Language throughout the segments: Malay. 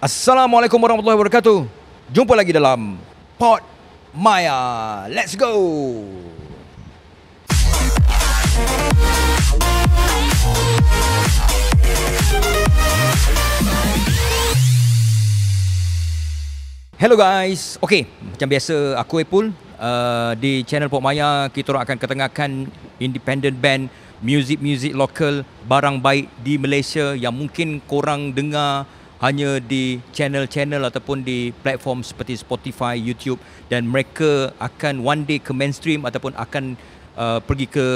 Assalamualaikum warahmatullahi wabarakatuh. Jumpa lagi dalam Pod Maya. Let's go. Hello guys. Okay, macam biasa aku Epul. Di channel Pod Maya kita orang akan ketengahkan independent band, music lokal, barang baik di Malaysia yang mungkin korang dengar hanya di channel-channel ataupun di platform seperti Spotify, YouTube, dan mereka akan one day ke mainstream ataupun akan pergi ke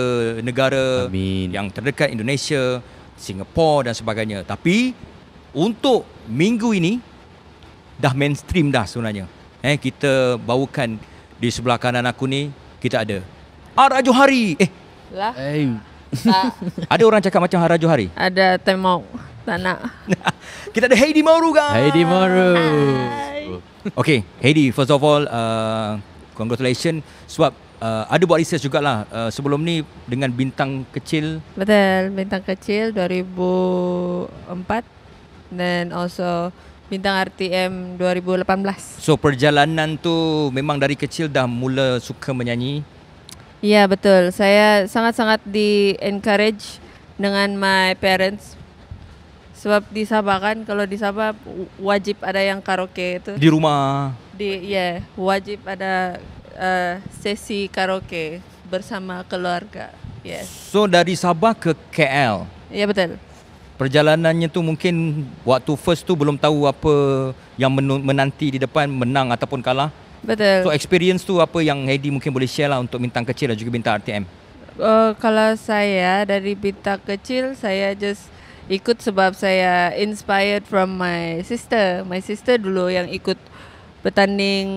negara yang terdekat, Indonesia, Singapura dan sebagainya. Tapi untuk minggu ini dah mainstream dah sebenarnya. Kita bawakan di sebelah kanan aku ni kita ada Ara Johari. Lah. Ada orang cakap macam Ara Johari? Ada temau. Tak nak. Kita ada Heidi Mauru guys. Heidi Mauru. Okay, Heidi, first of all, congratulations sebab ada buat research jugalah sebelum ni dengan Bintang Kecil. Betul, Bintang Kecil 2004 dan also Bintang RTM 2018. So perjalanan tu memang dari kecil dah mula suka menyanyi. Ya, betul. Saya sangat-sangat di-encourage dengan my parents. Sebab di Sabah kan, kalau di Sabah wajib ada yang karaoke itu. Di rumah. Wajib ada sesi karaoke bersama keluarga. Yes. So dari Sabah ke KL. Ya, betul. Perjalanannya tu mungkin waktu first tu belum tahu apa yang menanti di depan, menang ataupun kalah. Betul. So experience tu apa yang Heidi mungkin boleh share lah untuk Bintang Kecil dan juga Bintang RTM? Kalau saya dari Bintang Kecil, saya just ikut sebab saya inspired from my sister. My sister dulu yang ikut bertanding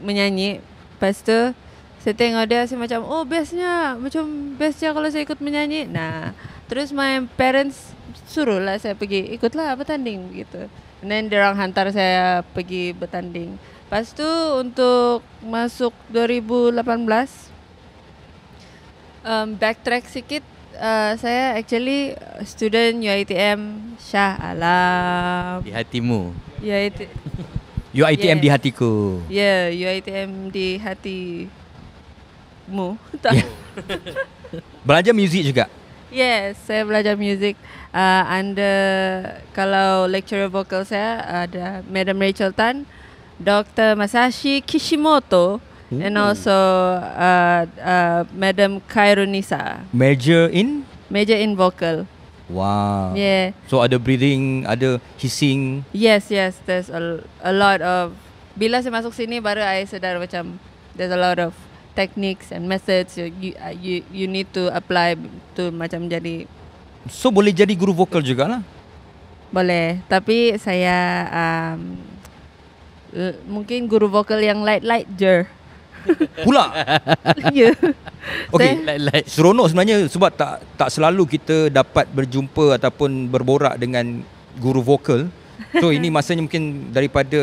menyanyi. Lepas tu saya tengok dia, saya macam, oh bestnya kalau saya ikut menyanyi. Nah, terus my parents suruh lah saya pergi, ikutlah bertanding gitu. And then diorang hantar saya pergi bertanding. Lepas tu untuk masuk 2018, backtrack sikit. Saya actually student UiTM Shah Alam. Di hatimu. UiTM di hatiku. Ya, UiTM di hatimu. Yeah. Belajar muzik juga? Yes, saya belajar muzik. Kalau lecturer vokal saya ada Madam Rachel Tan, Dr. Masashi Kishimoto, and also Madam Kairunisa. Major in vocal. Wow. Yeah. So ada breathing, ada hissing. Yes. There's a lot of. Bila saya masuk sini baru saya sedar macam there's a lot of techniques and methods you need to apply to macam jadi. So boleh jadi guru vokal jugalah? Boleh. Tapi saya mungkin guru vokal yang light je. Pula. Ya. Okey, seronok sebenarnya sebab tak selalu kita dapat berjumpa ataupun berborak dengan guru vokal. So ini masanya mungkin daripada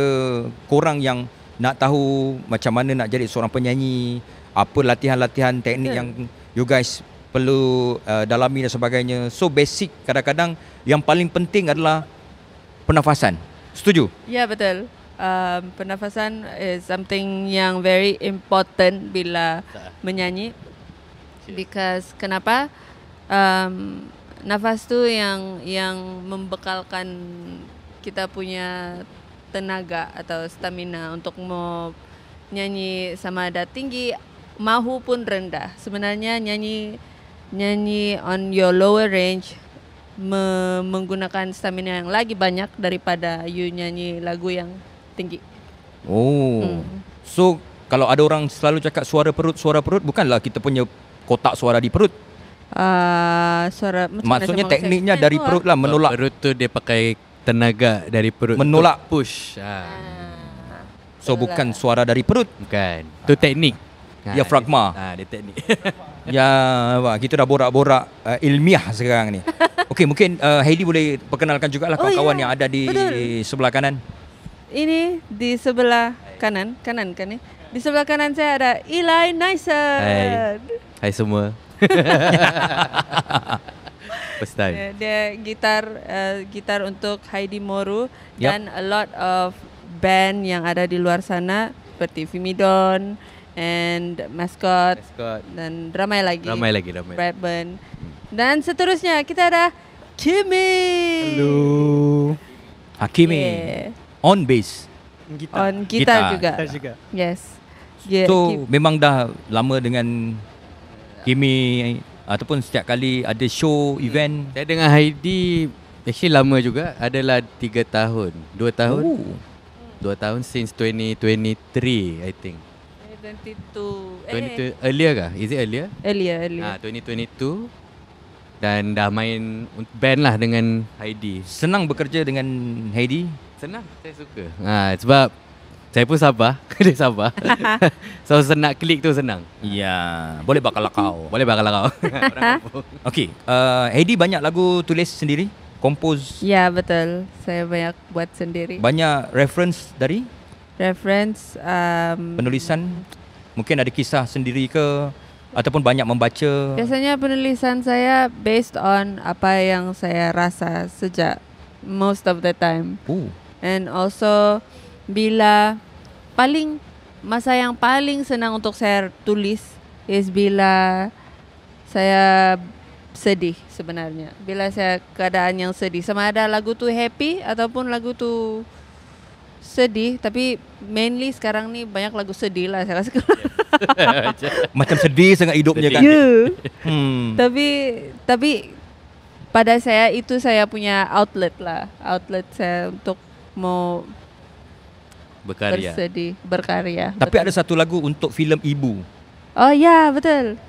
korang yang nak tahu macam mana nak jadi seorang penyanyi, apa latihan-latihan teknik yang you guys perlu dalami dan sebagainya. So basic kadang-kadang yang paling penting adalah pernafasan. Setuju? Ya, betul. Pernafasan is something yang very important bila menyanyi. Because kenapa? Nafas tu yang membekalkan kita punya tenaga atau stamina untuk mau nyanyi sama ada tinggi maupun rendah. Sebenarnya nyanyi on your lower range menggunakan stamina yang lagi banyak daripada you nyanyi lagu yang tinggi. So kalau ada orang selalu cakap suara perut, bukanlah kita punya kotak suara di perut. Maksudnya tekniknya dari perut lah, menolak. Perut tu dia pakai tenaga dari perut, menolak push. So bukan suara dari perut. Bukan. Tu teknik. Diafragma. Dia teknik. Ya, kita dah borak-borak ilmiah sekarang ni. Okey, mungkin Heidi boleh perkenalkan jugalah kawan-kawan yang ada di sebelah kanan. Ini di sebelah kanan kan ni. Di sebelah kanan saya ada Eli Nyson. Hai semua. First time. Dia gitar untuk Heidi Moru Yup. dan a lot of band yang ada di luar sana seperti Fimidon and Mascot dan ramai lagi. Ramai. Bradburn. Dan seterusnya kita ada Kimi. Hello. Hakimi. Yeah. On bass. On gitar juga. Gitar juga. Yes. Yeah, So memang dah lama dengan Kimi ataupun setiap kali ada show, event. Saya dengan Heidi actually lama juga. Adalah 3 tahun 2 tahun Oh. 2 tahun since 2023 I think 22 earlier kah? Is it earlier? earlier 2022. Dan dah main band lah dengan Heidi. Senang bekerja dengan Heidi. Senang, saya suka. Sebab saya pun sabar. Dia sabar. So nak klik tu senang. Ya, boleh bakal kau. Boleh bakal kau. Okey, Heidi banyak lagu tulis sendiri, compose, Ya betul. Saya banyak buat sendiri. banyak reference dari Reference penulisan. Mungkin ada kisah sendiri ke ataupun banyak membaca. biasanya penulisan saya based on apa yang saya rasa sejak most of the time. And also bila masa yang paling senang untuk saya tulis is bila saya sedih sebenarnya. Bila saya keadaan yang sedih, sama ada lagu tu happy ataupun lagu tu sedih, tapi mainly sekarang ni banyak lagu sedih lah saya rasa. Macam sedih sangat hidupnya kan. Tapi pada saya itu saya punya outlet saya untuk mau berkarya. Tapi ada satu lagu untuk filem Ibu. Oh ya, betul.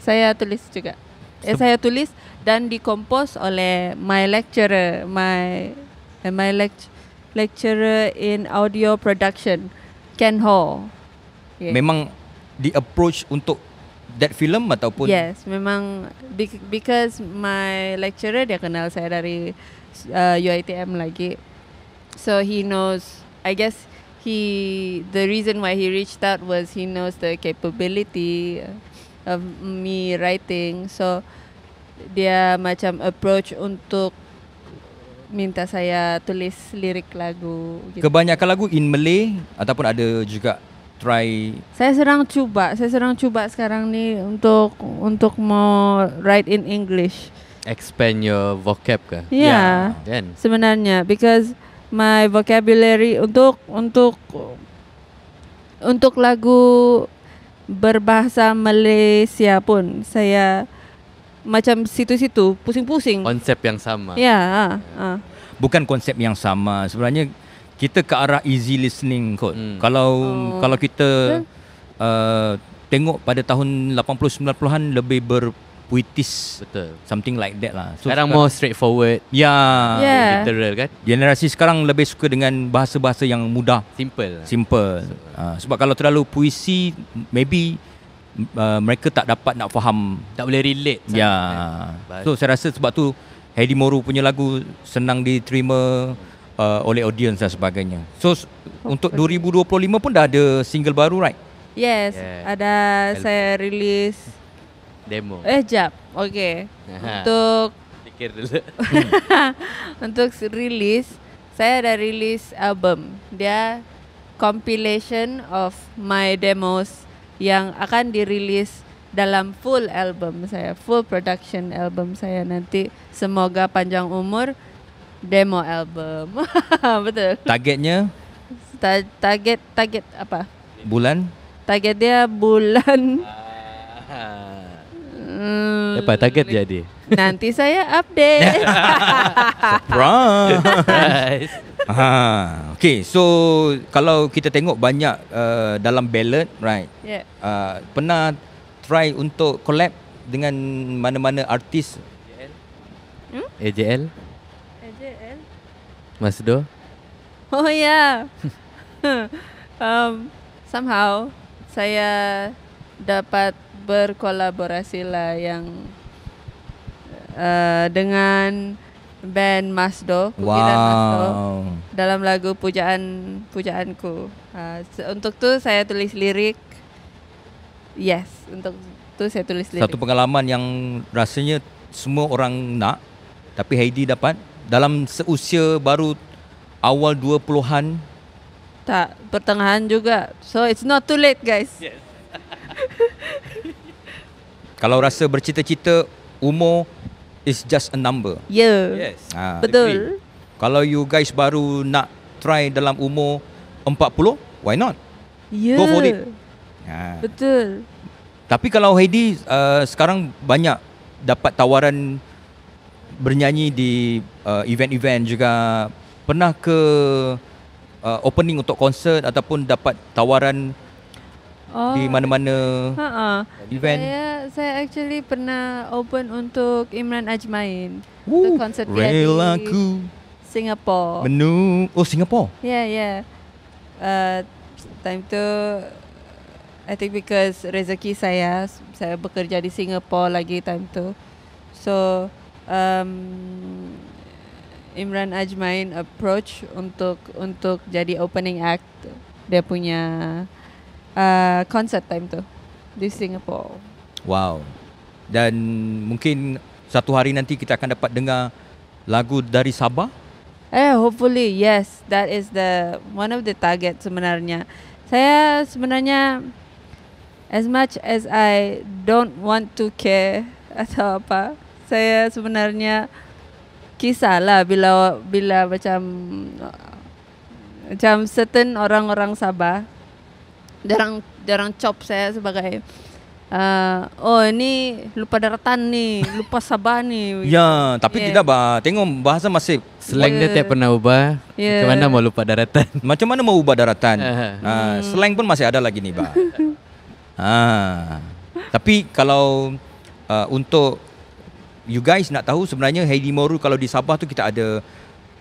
Saya tulis juga. Saya tulis dan dikompos oleh my lecturer, lecturer in audio production, Ken Ho. Memang di approach untuk that film ataupun Yes, memang because my lecturer dia kenal saya dari UiTM lagi. So he knows, I guess the reason why he reached out was he knows the capability of me writing. So dia macam approach untuk minta saya tulis lirik lagu gitu. kebanyakan lagu in Malay ataupun ada juga try. Saya sedang cuba sekarang ni untuk mau write in English. Expand your vocab kah? Yeah. Kan? Sebenarnya because my vocabulary untuk lagu berbahasa Malaysia pun saya macam situ-situ pusing-pusing. Konsep yang sama. Ya, Bukan konsep yang sama. Sebenarnya kita ke arah easy listening kot. Kalau kita tengok pada tahun 80 90-an lebih berpuitis. Betul. Something like that lah. So Sekarang more straightforward, Yeah. literal kan? generasi sekarang lebih suka dengan bahasa-bahasa yang mudah, Simple. sebab kalau terlalu puisi maybe mereka tak dapat nak faham. Tak boleh relate sangat, Ya. kan? So saya rasa sebab tu Heidi Moru punya lagu senang diterima oleh audience dan sebagainya. So untuk 2025 pun dah ada single baru, right? Yes, Yeah. ada saya rilis. Demo. Jap. Okay. Aha. Untuk Fikir dulu. untuk rilis, saya ada rilis album. Dia compilation of my demos yang akan dirilis dalam full album saya, full production album saya nanti. Semoga panjang umur, demo album. Betul. Targetnya Target apa? bulan. Target dia bulan Dapat target jadi. nanti saya update. Surprise. Okay, so kalau kita tengok banyak dalam ballad, right? Yeah. Pernah try untuk collab dengan mana-mana artis? AJL Masdo. Oh ya. Somehow saya dapat berkolaborasi lah yang dengan band Masdo, Pujian Masdo, dalam lagu pujaanku. Untuk tu saya tulis lirik. Yes, untuk tu saya tulis lirik. Satu pengalaman yang rasanya semua orang nak. Tapi Heidi dapat dalam seusia baru awal 20-an. Tak, pertengahan juga. So it's not too late, guys. Yes. Kalau rasa bercita-cita, umur is just a number. Yeah. Yes. Betul. Kalau you guys baru nak try dalam umur 40, why not? Yeah. Go for it. Ha. Betul. Tapi kalau Heidi sekarang banyak dapat tawaran bernyanyi di event-event juga. Pernah ke opening untuk konsert ataupun dapat tawaran di mana-mana event? Saya actually pernah open untuk Imran Ajmain. Woo, Untuk konsert dia di relaku Singapore. Singapore. Yeah. Time tu I think because rezeki saya bekerja di Singapore lagi time tu. So Imran Ajmain approach untuk jadi opening act dia punya concert time tu di Singapore. Wow. Dan mungkin satu hari nanti kita akan dapat dengar lagu dari Sabah. Hopefully yes, that is the one of the target sebenarnya. Saya sebenarnya as much as I don't want to care atau apa, saya sebenarnya kisahlah bila macam certain orang-orang Sabah jarang cop saya sebagai ini lupa daratan nih, lupa Sabah nih. Ya, tapi tidak bah. Tengok bahasa masih Slang dia tak pernah ubah. Yeah. Macam mana mau lupa daratan? macam mana mau ubah daratan. Aha. Slang pun masih ada lagi nih bah. Tapi kalau untuk you guys nak tahu sebenarnya Heidi Moru kalau di Sabah tu kita ada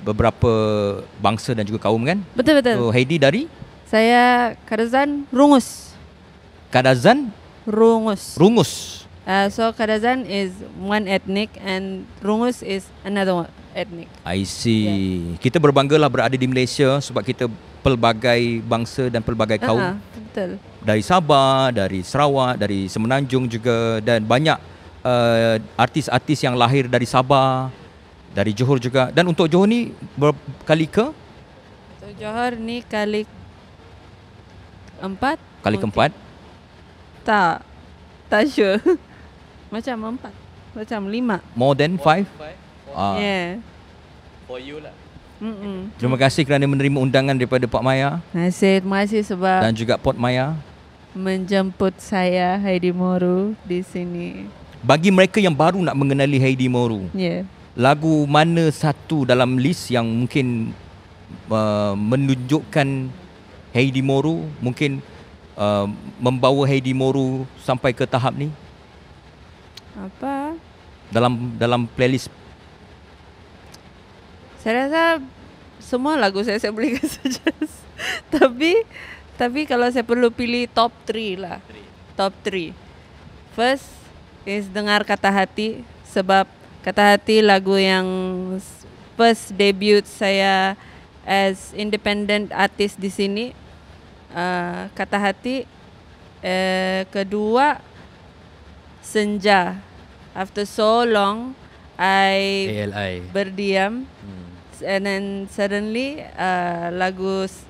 beberapa bangsa dan juga kaum kan? Betul. So Heidi dari Saya Kadazan Rungus. Kadazan Rungus. Rungus. So Kadazan is one ethnic and Rungus is another ethnic. I see. Kita berbanggalah berada di Malaysia sebab kita pelbagai bangsa dan pelbagai kaum. Betul. Dari Sabah, dari Sarawak, dari Semenanjung juga dan banyak artis-artis yang lahir dari Sabah, dari Johor juga. Dan untuk Johor ni berkali ke? So Johor ni kali keempat. Kali keempat. Tak sure. Macam 4, macam 5. More than 5? Yeah. For you lah. Terima kasih kerana menerima undangan daripada Pak Maya Terima kasih sebab dan juga Pot Maya. menjemput saya Heidi Moru di sini. Bagi mereka yang baru nak mengenali Heidi Moru, Yeah. lagu mana satu dalam list yang mungkin menunjukkan Heidi Moru, mungkin membawa Heidi Moru sampai ke tahap ni Apa? dalam playlist? Saya rasa semua lagu saya boleh suggest. Tapi kalau saya perlu pilih top 3 lah. Top 3. First is dengar Kata Hati sebab Kata Hati lagu yang first debut saya as independent artist di sini. Kata Hati. Kedua Senja. After so long I ALI. berdiam. And then suddenly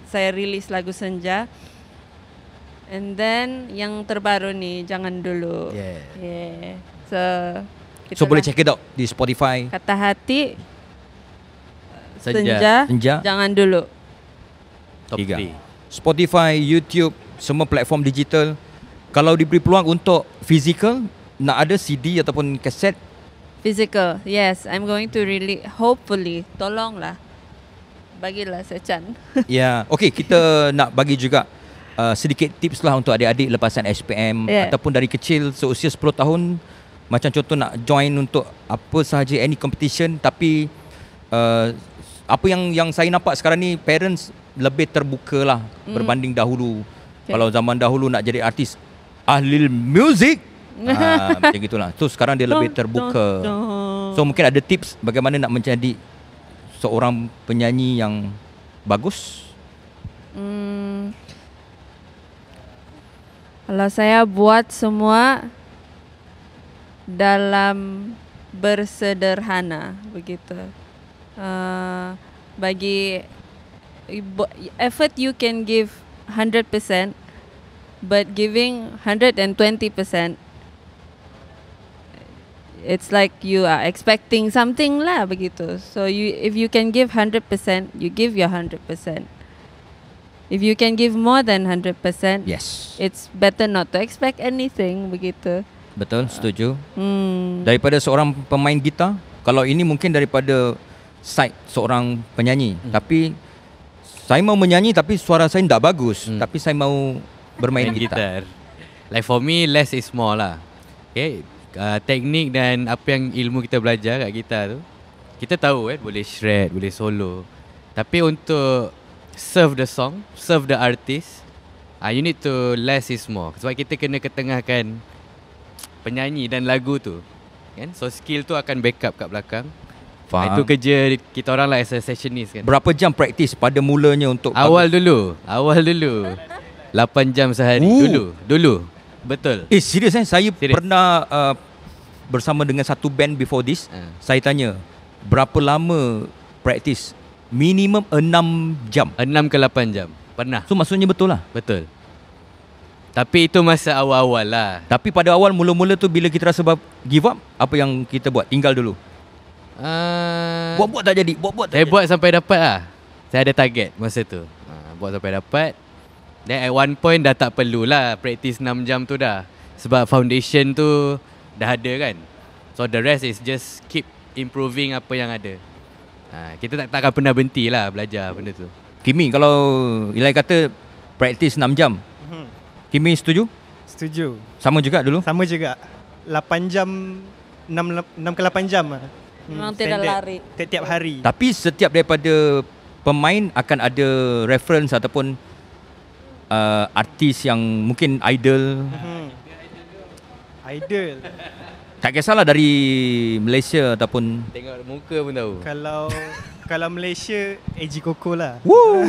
saya release lagu Senja. And then yang terbaru ni Jangan Dulu. Yeah. So boleh check it out di Spotify. Kata Hati, Senja. Senja, Jangan Dulu. Top 3. 3. Spotify, YouTube, semua platform digital. Kalau diberi peluang untuk physical, nak ada CD ataupun kaset, Physical. Yes, I'm going to really hopefully tolonglah. Bagilah saya can. ya. Okey, kita nak bagi juga sedikit tips lah untuk adik-adik lepasan SPM ataupun dari kecil seusia 10 tahun, macam contoh nak join untuk apa sahaja any competition, tapi apa yang saya nampak sekarang ni parents lebih terbuka lah berbanding dahulu. Kalau zaman dahulu nak jadi artis ahli muzik macam gitulah. So sekarang dia lebih terbuka. So mungkin ada tips bagaimana nak menjadi seorang penyanyi yang bagus? Kalau saya buat semua dalam bersederhana begitu. Bagi effort you can give 100%, but giving 120%, it's like you are expecting something lah begitu. So if you can give 100%, you give your 100%. If you can give more than 100%, Yes. it's better not to expect anything begitu. Betul, setuju. Daripada seorang pemain gitar, kalau ini mungkin daripada side seorang penyanyi, tapi saya mau menyanyi tapi suara saya tak bagus, tapi saya mau bermain gitar. Like for me, less is more lah. Okay, teknik dan apa yang ilmu kita belajar kat gitar tu, kita tahu boleh shred, boleh solo. Tapi untuk serve the song, serve the artist, you need to less is more. Sebab kita kena ketengahkan penyanyi dan lagu tu, kan? So skill tu akan backup kat belakang. Faham. Itu kerja kita orang lah as a sessionist kan. Berapa jam praktis pada mulanya untuk Awal dulu 8 jam sehari. Dulu. Betul. serius saya Serius. pernah bersama dengan satu band before this. Saya tanya, berapa lama praktis? Minimum 6 jam. 6 ke 8 jam. Pernah. So maksudnya betul lah. Betul. Tapi itu masa awal-awal lah. Tapi pada awal mula-mula tu bila kita rasa give up, apa yang kita buat? Tinggal dulu. Buat-buat tak jadi. Saya buat sampai dapat lah. Saya ada target masa tu. Buat sampai dapat. Then at one point dah tak perlulah practice 6 jam tu dah. Sebab foundation tu dah ada kan. So the rest is just keep improving apa yang ada. Kita takkan pernah berhenti lah belajar benda tu. Kimi, kalau Ilai kata praktis 6 jam, Kimi setuju? Setuju. Sama juga dulu? Sama juga. 8 jam, 6 ke 8 jam lah. Memang tidak Standard. lari. Tiap hari. Tapi setiap daripada pemain akan ada reference ataupun artis yang mungkin idol. Idol. Tak kisahlah dari Malaysia ataupun Tengok muka pun tahu. Kalau Malaysia, AG Koko lah. Woo!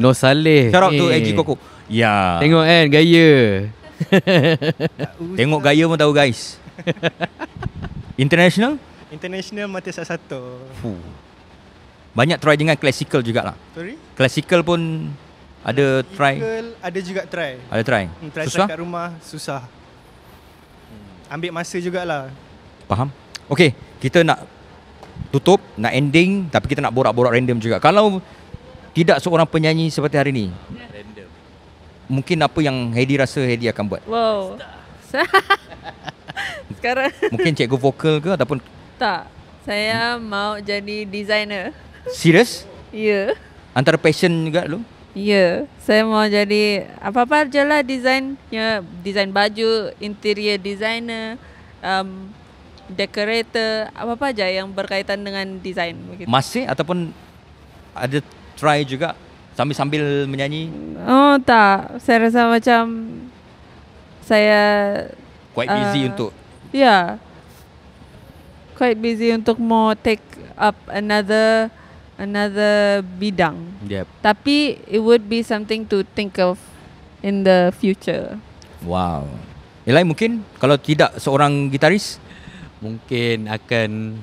No Saleh. Shout out to AG Koko. Ya. Tengok kan gaya. Tengok gaya pun tahu guys. International? International mata satu. Banyak try dengan classical jugalah. Sorry? Classical pun ada try. Classical ada juga try. Ada try. Try Susah? kat rumah susah. Ambil masa jugalah. Faham? Okay, kita nak tutup, nak ending, tapi kita nak borak-borak random juga. Kalau tidak seorang penyanyi seperti hari ni, Random. mungkin apa yang Hedi rasa Hedi akan buat? Wow. Sekarang Mungkin cikgu vokal ke ataupun tak. Saya mau jadi designer. serius? Ya. Antara passion juga dulu? Ya. Saya mau jadi apa-apa je lah design-nya. Design baju, interior designer, decorator, apa-apa aja yang berkaitan dengan design begitu. Masih ataupun ada try juga sambil-sambil menyanyi? Oh tak. Saya rasa macam saya Quite busy untuk yeah, quite busy untuk mau take up another bidang. Yep. Tapi it would be something to think of in the future. wow. Elai mungkin kalau tidak seorang gitaris, Mungkin akan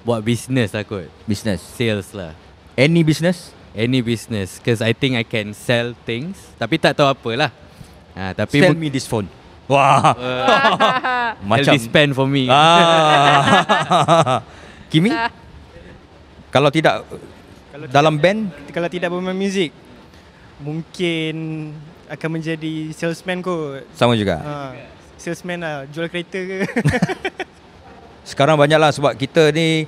buat business lah kot. business. Sales lah. Any business? Any business. Because I think I can sell things. Tapi tak tahu apalah. Tapi Sell me this phone. Wah. Macam pen for me. Kimi? Kalau tidak dalam band, Kalau tidak bermain muzik, mungkin akan menjadi salesman kot. sama juga. Salesman lah, jual kereta ke. Sekarang banyaklah sebab kita ni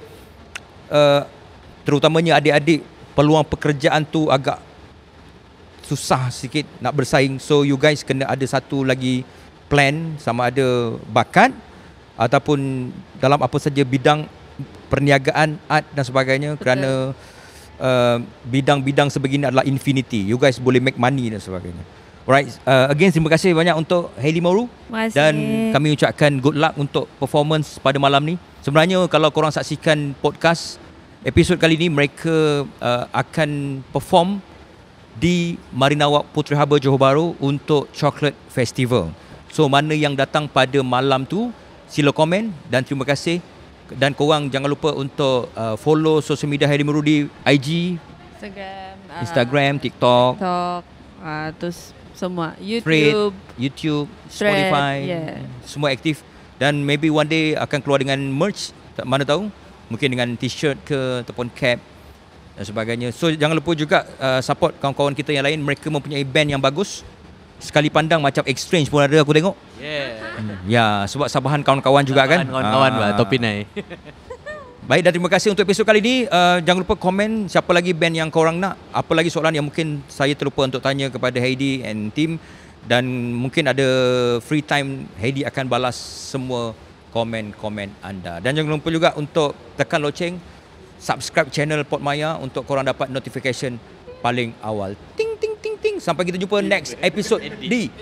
terutamanya adik-adik, peluang pekerjaan tu agak susah sikit nak bersaing. So you guys kena ada satu lagi plan, sama ada bakat ataupun dalam apa saja bidang perniagaan, art dan sebagainya. Betul. Kerana bidang-bidang sebegini adalah infinity. You guys boleh make money dan sebagainya. Alright, again terima kasih banyak untuk Hailey Moru. Terima kasih. Dan kami ucapkan good luck untuk performance pada malam ni. Sebenarnya kalau korang saksikan podcast episod kali ni, mereka akan perform di Marinawak Puteri Harbour Johor Bahru untuk Chocolate Festival. So mana yang datang pada malam tu, sila komen dan terima kasih Dan korang jangan lupa untuk follow social media Haidi Murudi, IG, Instagram, TikTok, terus semua Thread, YouTube, YouTube, Thread, Spotify, yeah. semua aktif. Dan maybe one day akan keluar dengan merch, mana tahu, mungkin dengan t-shirt ke ataupun cap dan sebagainya. So jangan lupa juga support kawan-kawan kita yang lain, mereka mempunyai band yang bagus. Sekali pandang macam Exchange pun ada aku tengok. Ya, sebab Sabahan kawan-kawan juga kan. Kawan-kawan topi naik. Baik, dan terima kasih untuk episod kali ini. Jangan lupa komen siapa lagi band yang korang nak. Apa lagi soalan yang mungkin saya terlupa untuk tanya kepada Heidi and team. Dan mungkin ada free time, Heidi akan balas semua komen-komen anda. Dan jangan lupa juga untuk tekan loceng, subscribe channel Pod Maya untuk korang dapat notification paling awal. Ting ting ting ting. Sampai kita jumpa next episode di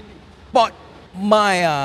Pod Maya.